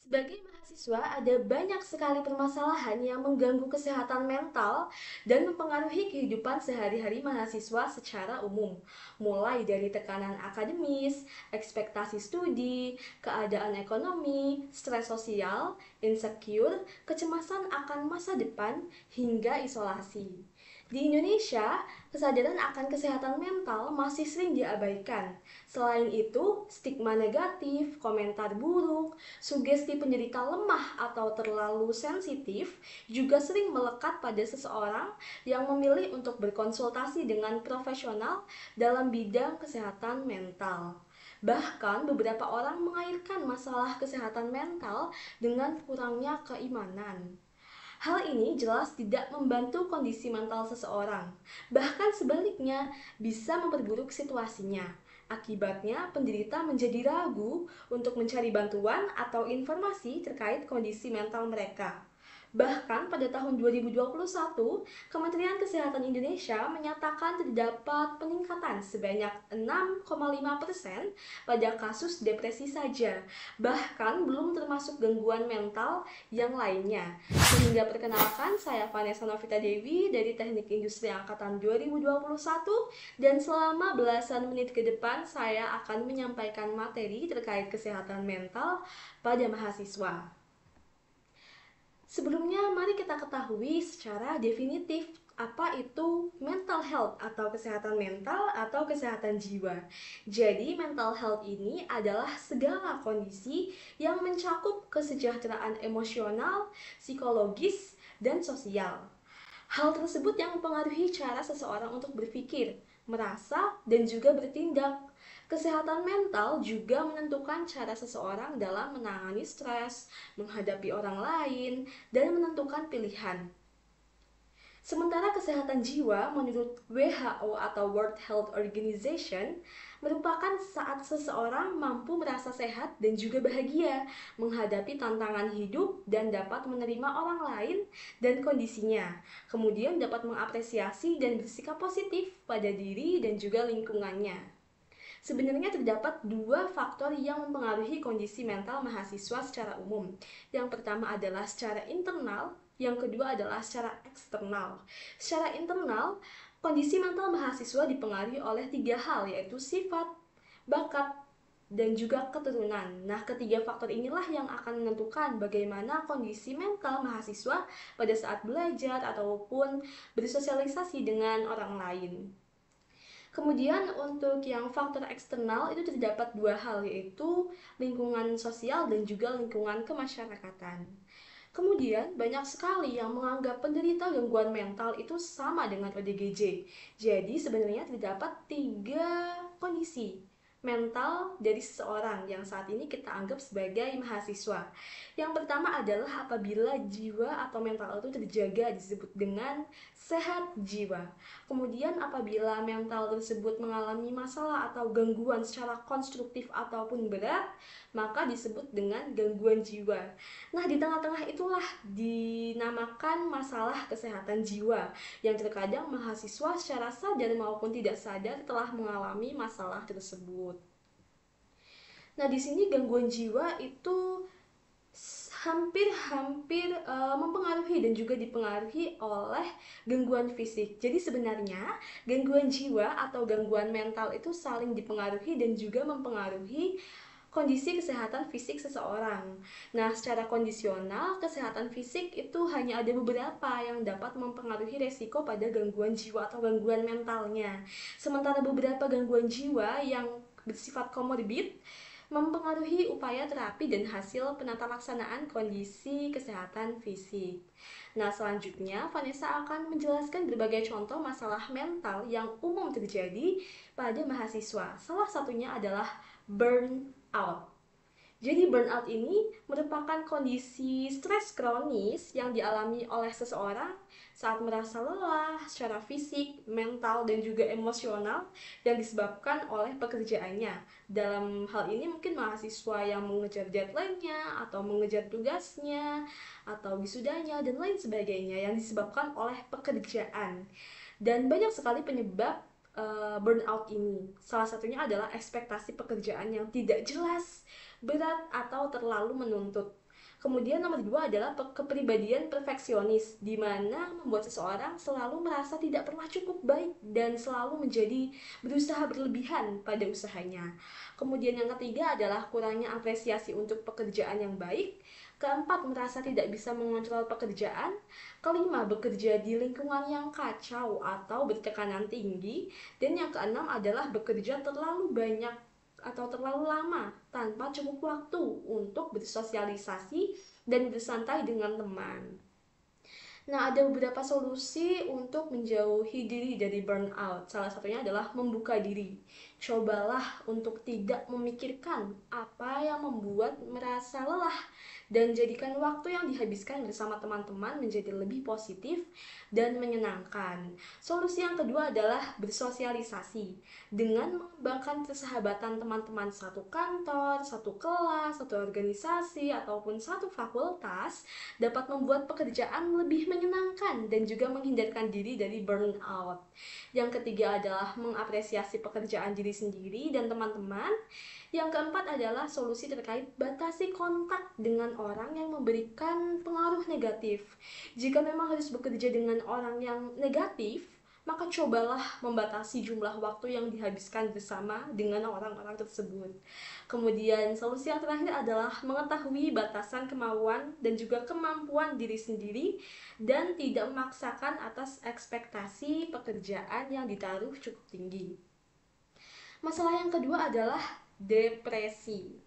Sebagai mahasiswa, ada banyak sekali permasalahan yang mengganggu kesehatan mental dan mempengaruhi kehidupan sehari-hari mahasiswa secara umum. Mulai dari tekanan akademis, ekspektasi studi, keadaan ekonomi, stres sosial, insecure, kecemasan akan masa depan, hingga isolasi. Di Indonesia, kesadaran akan kesehatan mental masih sering diabaikan. Selain itu, stigma negatif, komentar buruk, sugesti penderita lemah atau terlalu sensitif juga sering melekat pada seseorang yang memilih untuk berkonsultasi dengan profesional dalam bidang kesehatan mental. Bahkan beberapa orang mengaitkan masalah kesehatan mental dengan kurangnya keimanan. Hal ini jelas tidak membantu kondisi mental seseorang, bahkan sebaliknya bisa memperburuk situasinya. Akibatnya, penderita menjadi ragu untuk mencari bantuan atau informasi terkait kondisi mental mereka. Bahkan pada tahun 2021, Kementerian Kesehatan Indonesia menyatakan terdapat peningkatan sebanyak 6,5% pada kasus depresi saja, bahkan belum termasuk gangguan mental yang lainnya. Sehingga perkenalkan, saya Vanessa Novita Dewi dari Teknik Industri Angkatan 2021 dan selama belasan menit ke depan saya akan menyampaikan materi terkait kesehatan mental pada mahasiswa. Sebelumnya, mari kita ketahui secara definitif apa itu mental health atau kesehatan mental atau kesehatan jiwa. Jadi, mental health ini adalah segala kondisi yang mencakup kesejahteraan emosional, psikologis, dan sosial. Hal tersebut yang mempengaruhi cara seseorang untuk berpikir, merasa, dan juga bertindak. Kesehatan mental juga menentukan cara seseorang dalam menangani stres, menghadapi orang lain, dan menentukan pilihan. Sementara kesehatan jiwa menurut WHO atau World Health Organization merupakan saat seseorang mampu merasa sehat dan juga bahagia menghadapi tantangan hidup dan dapat menerima orang lain dan kondisinya. Kemudian dapat mengapresiasi dan bersikap positif pada diri dan juga lingkungannya. Sebenarnya terdapat dua faktor yang mempengaruhi kondisi mental mahasiswa secara umum. Yang pertama adalah secara internal, yang kedua adalah secara eksternal. Secara internal, kondisi mental mahasiswa dipengaruhi oleh tiga hal, yaitu sifat, bakat, dan juga keturunan. Nah, ketiga faktor inilah yang akan menentukan bagaimana kondisi mental mahasiswa pada saat belajar ataupun bersosialisasi dengan orang lain. Kemudian untuk yang faktor eksternal itu terdapat dua hal, yaitu lingkungan sosial dan juga lingkungan kemasyarakatan. Kemudian banyak sekali yang menganggap penderita gangguan mental itu sama dengan ODGJ. Jadi sebenarnya terdapat tiga kondisi mental dari seseorang yang saat ini kita anggap sebagai mahasiswa. Yang pertama adalah apabila jiwa atau mental itu terjaga, disebut dengan sehat jiwa. Kemudian apabila mental tersebut mengalami masalah atau gangguan secara konstruktif ataupun berat, maka disebut dengan gangguan jiwa. Nah, di tengah-tengah itulah dinamakan masalah kesehatan jiwa, yang terkadang mahasiswa secara sadar maupun tidak sadar telah mengalami masalah tersebut. Nah, di sini gangguan jiwa itu hampir-hampir mempengaruhi dan juga dipengaruhi oleh gangguan fisik. Jadi sebenarnya gangguan jiwa atau gangguan mental itu saling dipengaruhi dan juga mempengaruhi kondisi kesehatan fisik seseorang. Nah, secara kondisional, kesehatan fisik itu hanya ada beberapa yang dapat mempengaruhi resiko pada gangguan jiwa atau gangguan mentalnya. Sementara beberapa gangguan jiwa yang bersifat komorbid mempengaruhi upaya terapi dan hasil penata laksanaan kondisi kesehatan fisik. Nah, selanjutnya Vanessa akan menjelaskan berbagai contoh masalah mental yang umum terjadi pada mahasiswa. Salah satunya adalah burnout. Jadi burnout ini merupakan kondisi stres kronis yang dialami oleh seseorang saat merasa lelah secara fisik, mental, dan juga emosional yang disebabkan oleh pekerjaannya. Dalam hal ini mungkin mahasiswa yang mengejar deadline-nya, atau mengejar tugasnya, atau wisudanya, dan lain sebagainya yang disebabkan oleh pekerjaan. Dan banyak sekali penyebab burnout ini. Salah satunya adalah ekspektasi pekerjaan yang tidak jelas, berat, atau terlalu menuntut. Kemudian nomor dua adalah kepribadian perfeksionis, di mana membuat seseorang selalu merasa tidak pernah cukup baik dan selalu menjadi berusaha berlebihan pada usahanya. Kemudian yang ketiga adalah kurangnya apresiasi untuk pekerjaan yang baik. Keempat, merasa tidak bisa mengontrol pekerjaan. Kelima, bekerja di lingkungan yang kacau atau bertekanan tinggi. Dan yang keenam adalah bekerja terlalu banyak atau terlalu lama tanpa cukup waktu untuk bersosialisasi dan bersantai dengan teman. Nah, ada beberapa solusi untuk menjauhi diri dari burnout. Salah satunya adalah membuka diri. Cobalah untuk tidak memikirkan apa yang membuat merasa lelah dan jadikan waktu yang dihabiskan bersama teman-teman menjadi lebih positif dan menyenangkan. Solusi yang kedua adalah bersosialisasi. Dengan mengembangkan persahabatan teman-teman satu kantor, satu kelas, satu organisasi, ataupun satu fakultas, dapat membuat pekerjaan lebih menyenangkan dan juga menghindarkan diri dari burnout. Yang ketiga adalah mengapresiasi pekerjaan diri sendiri dan teman-teman. Yang keempat adalah solusi terkait batasi kontak dengan orang yang memberikan pengaruh negatif. Jika memang harus bekerja dengan orang yang negatif, maka cobalah membatasi jumlah waktu yang dihabiskan bersama dengan orang-orang tersebut. Kemudian solusi yang terakhir adalah mengetahui batasan kemauan dan juga kemampuan diri sendiri dan tidak memaksakan atas ekspektasi pekerjaan yang ditaruh cukup tinggi. Masalah yang kedua adalah depresi.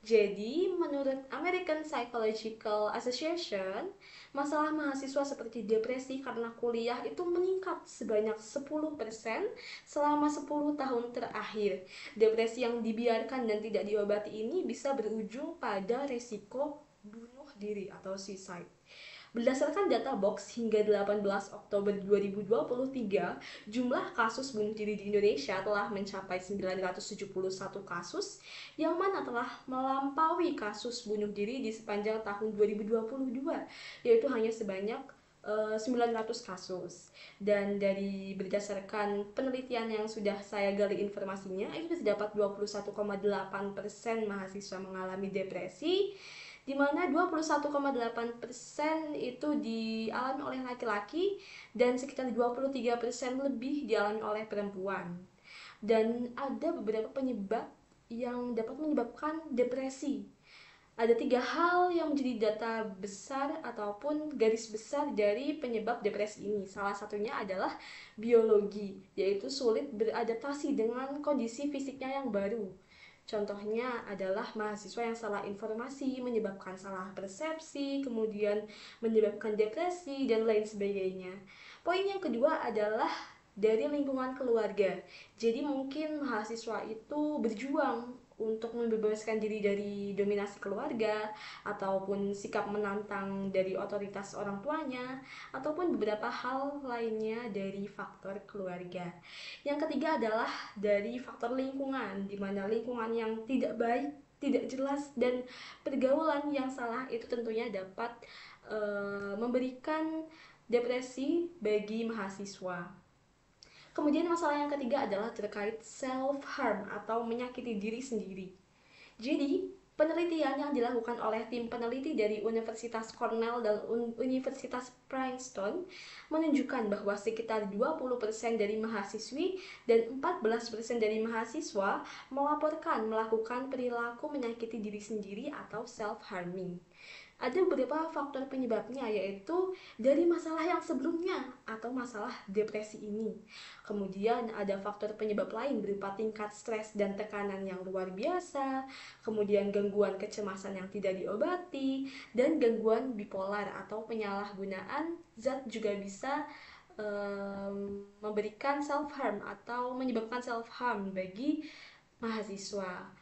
Jadi, menurut American Psychological Association, masalah mahasiswa seperti depresi karena kuliah itu meningkat sebanyak 10% selama 10 tahun terakhir. Depresi yang dibiarkan dan tidak diobati ini bisa berujung pada risiko bunuh diri atau suicide. Berdasarkan data Box hingga 18 Oktober 2023, jumlah kasus bunuh diri di Indonesia telah mencapai 971 kasus, yang mana telah melampaui kasus bunuh diri di sepanjang tahun 2022, yaitu hanya sebanyak 900 kasus. Dan dari berdasarkan penelitian yang sudah saya gali informasinya, itu terdapat 21,8% mahasiswa mengalami depresi, di mana 21,8% itu dialami oleh laki-laki dan sekitar 23% lebih dialami oleh perempuan. Dan ada beberapa penyebab yang dapat menyebabkan depresi. Ada 3 hal yang menjadi data besar ataupun garis besar dari penyebab depresi ini. Salah satunya adalah biologi, yaitu sulit beradaptasi dengan kondisi fisiknya yang baru. Contohnya adalah mahasiswa yang salah informasi, menyebabkan salah persepsi, kemudian menyebabkan depresi, dan lain sebagainya. Poin yang kedua adalah dari lingkungan keluarga. Jadi mungkin mahasiswa itu berjuang untuk membebaskan diri dari dominasi keluarga, ataupun sikap menantang dari otoritas orang tuanya, ataupun beberapa hal lainnya dari faktor keluarga. Yang ketiga adalah dari faktor lingkungan, di mana lingkungan yang tidak baik, tidak jelas, dan pergaulan yang salah itu tentunya dapat memberikan depresi bagi mahasiswa. Kemudian masalah yang ketiga adalah terkait self-harm atau menyakiti diri sendiri. Jadi, penelitian yang dilakukan oleh tim peneliti dari Universitas Cornell dan Universitas Princeton menunjukkan bahwa sekitar 20% dari mahasiswi dan 14% dari mahasiswa melaporkan melakukan perilaku menyakiti diri sendiri atau self-harming. Ada beberapa faktor penyebabnya, yaitu dari masalah yang sebelumnya atau masalah depresi ini. Kemudian ada faktor penyebab lain berupa tingkat stres dan tekanan yang luar biasa, kemudian gangguan kecemasan yang tidak diobati, dan gangguan bipolar atau penyalahgunaan zat juga bisa memberikan self-harm atau menyebabkan self-harm bagi mahasiswa.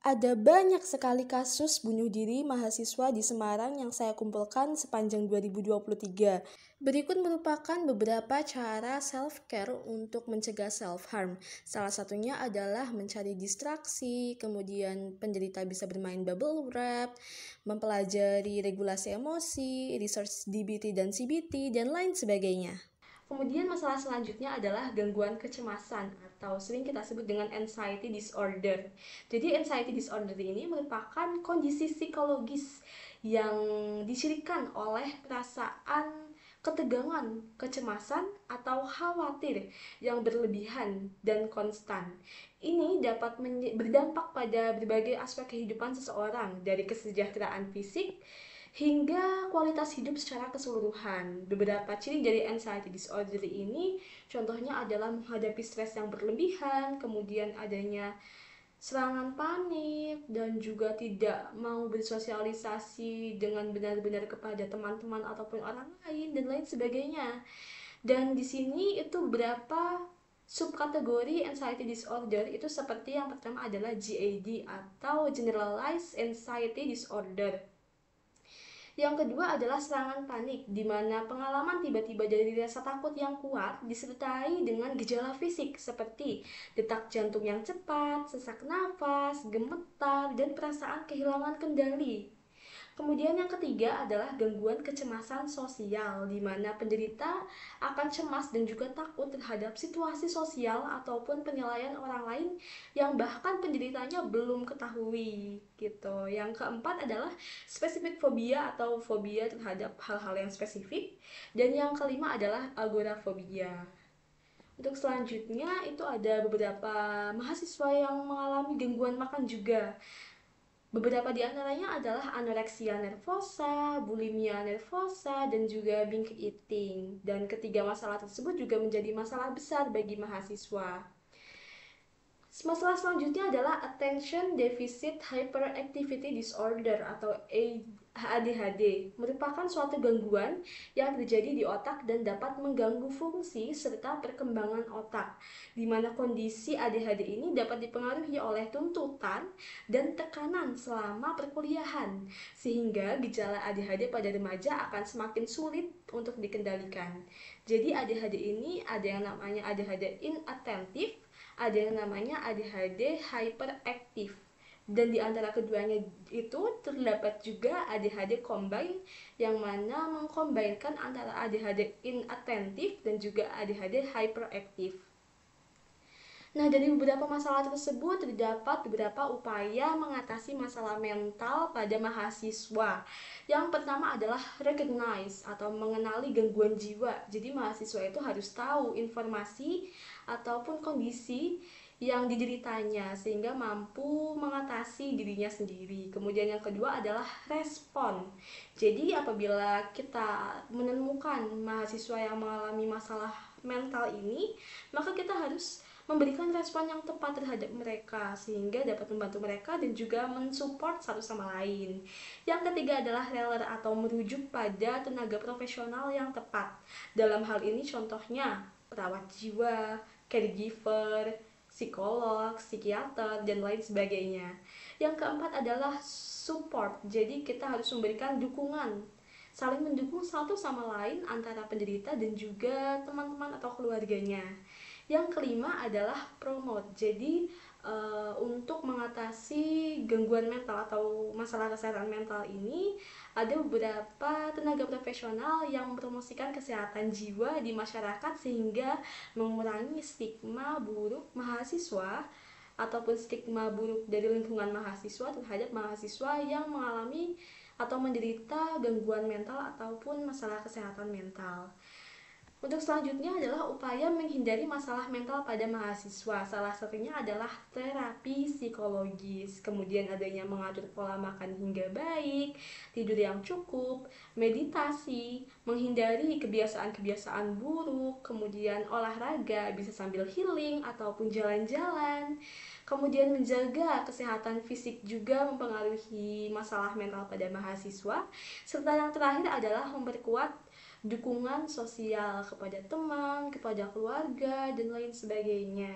Ada banyak sekali kasus bunuh diri mahasiswa di Semarang yang saya kumpulkan sepanjang 2023. Berikut merupakan beberapa cara self-care untuk mencegah self-harm. Salah satunya adalah mencari distraksi, kemudian penderita bisa bermain bubble wrap, mempelajari regulasi emosi, research DBT dan CBT, dan lain sebagainya. Kemudian masalah selanjutnya adalah gangguan kecemasan atau sering kita sebut dengan anxiety disorder. Jadi anxiety disorder ini merupakan kondisi psikologis yang dicirikan oleh perasaan ketegangan, kecemasan, atau khawatir yang berlebihan dan konstan. Ini dapat berdampak pada berbagai aspek kehidupan seseorang, dari kesejahteraan fisik hingga kualitas hidup secara keseluruhan. Beberapa ciri dari anxiety disorder ini contohnya adalah menghadapi stres yang berlebihan, kemudian adanya serangan panik, dan juga tidak mau bersosialisasi dengan benar-benar kepada teman-teman ataupun orang lain dan lain sebagainya. Dan di sini itu beberapa subkategori anxiety disorder itu seperti yang pertama adalah GAD atau Generalized Anxiety Disorder. Yang kedua adalah serangan panik, di mana pengalaman tiba-tiba dari rasa takut yang kuat disertai dengan gejala fisik seperti detak jantung yang cepat, sesak nafas, gemetar, dan perasaan kehilangan kendali. Kemudian yang ketiga adalah gangguan kecemasan sosial, di mana penderita akan cemas dan juga takut terhadap situasi sosial ataupun penilaian orang lain yang bahkan penderitanya belum ketahui gitu. Yang keempat adalah spesifik fobia atau fobia terhadap hal-hal yang spesifik. Dan yang kelima adalah agorafobia. Untuk selanjutnya itu ada beberapa mahasiswa yang mengalami gangguan makan juga. Beberapa di antaranya adalah anoreksia nervosa, bulimia nervosa, dan juga binge eating. Dan ketiga masalah tersebut juga menjadi masalah besar bagi mahasiswa. Masalah selanjutnya adalah Attention Deficit Hyperactivity Disorder atau ADHD, merupakan suatu gangguan yang terjadi di otak dan dapat mengganggu fungsi serta perkembangan otak, di mana kondisi ADHD ini dapat dipengaruhi oleh tuntutan dan tekanan selama perkuliahan, sehingga gejala ADHD pada remaja akan semakin sulit untuk dikendalikan. Jadi ADHD ini ada yang namanya ADHD inattentive, ada yang namanya ADHD hyperactive. Dan di antara keduanya itu terdapat juga ADHD combine yang mana mengkombinkan antara ADHD inattentive dan juga ADHD hyperactive. Nah, dari beberapa masalah tersebut terdapat beberapa upaya mengatasi masalah mental pada mahasiswa. Yang pertama adalah recognize atau mengenali gangguan jiwa. Jadi mahasiswa itu harus tahu informasi ataupun kondisi yang dideritanya sehingga mampu mengatasi dirinya sendiri. Kemudian yang kedua adalah respon. Jadi apabila kita menemukan mahasiswa yang mengalami masalah mental ini, maka kita harus memberikan respon yang tepat terhadap mereka sehingga dapat membantu mereka dan juga mensupport satu sama lain. Yang ketiga adalah reler atau merujuk pada tenaga profesional yang tepat. Dalam hal ini contohnya perawat jiwa, caregiver, psikolog, psikiater, dan lain sebagainya. Yang keempat adalah support. Jadi kita harus memberikan dukungan, saling mendukung satu sama lain antara penderita dan juga teman-teman atau keluarganya. Yang kelima adalah promote. Jadi untuk mengatasi gangguan mental atau masalah kesehatan mental ini ada beberapa tenaga profesional yang mempromosikan kesehatan jiwa di masyarakat sehingga mengurangi stigma buruk mahasiswa ataupun stigma buruk dari lingkungan mahasiswa terhadap mahasiswa yang mengalami atau menderita gangguan mental ataupun masalah kesehatan mental. Untuk selanjutnya adalah upaya menghindari masalah mental pada mahasiswa. Salah satunya adalah terapi psikologis, kemudian adanya mengatur pola makan hingga baik, tidur yang cukup, meditasi, menghindari kebiasaan-kebiasaan buruk, kemudian olahraga bisa sambil healing ataupun jalan-jalan. Kemudian menjaga kesehatan fisik juga mempengaruhi masalah mental pada mahasiswa. Serta yang terakhir adalah memperkuat dukungan sosial kepada teman, kepada keluarga, dan lain sebagainya.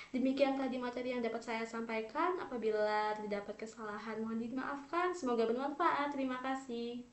Demikian tadi materi yang dapat saya sampaikan. Apabila terdapat kesalahan mohon dimaafkan. Semoga bermanfaat. Terima kasih.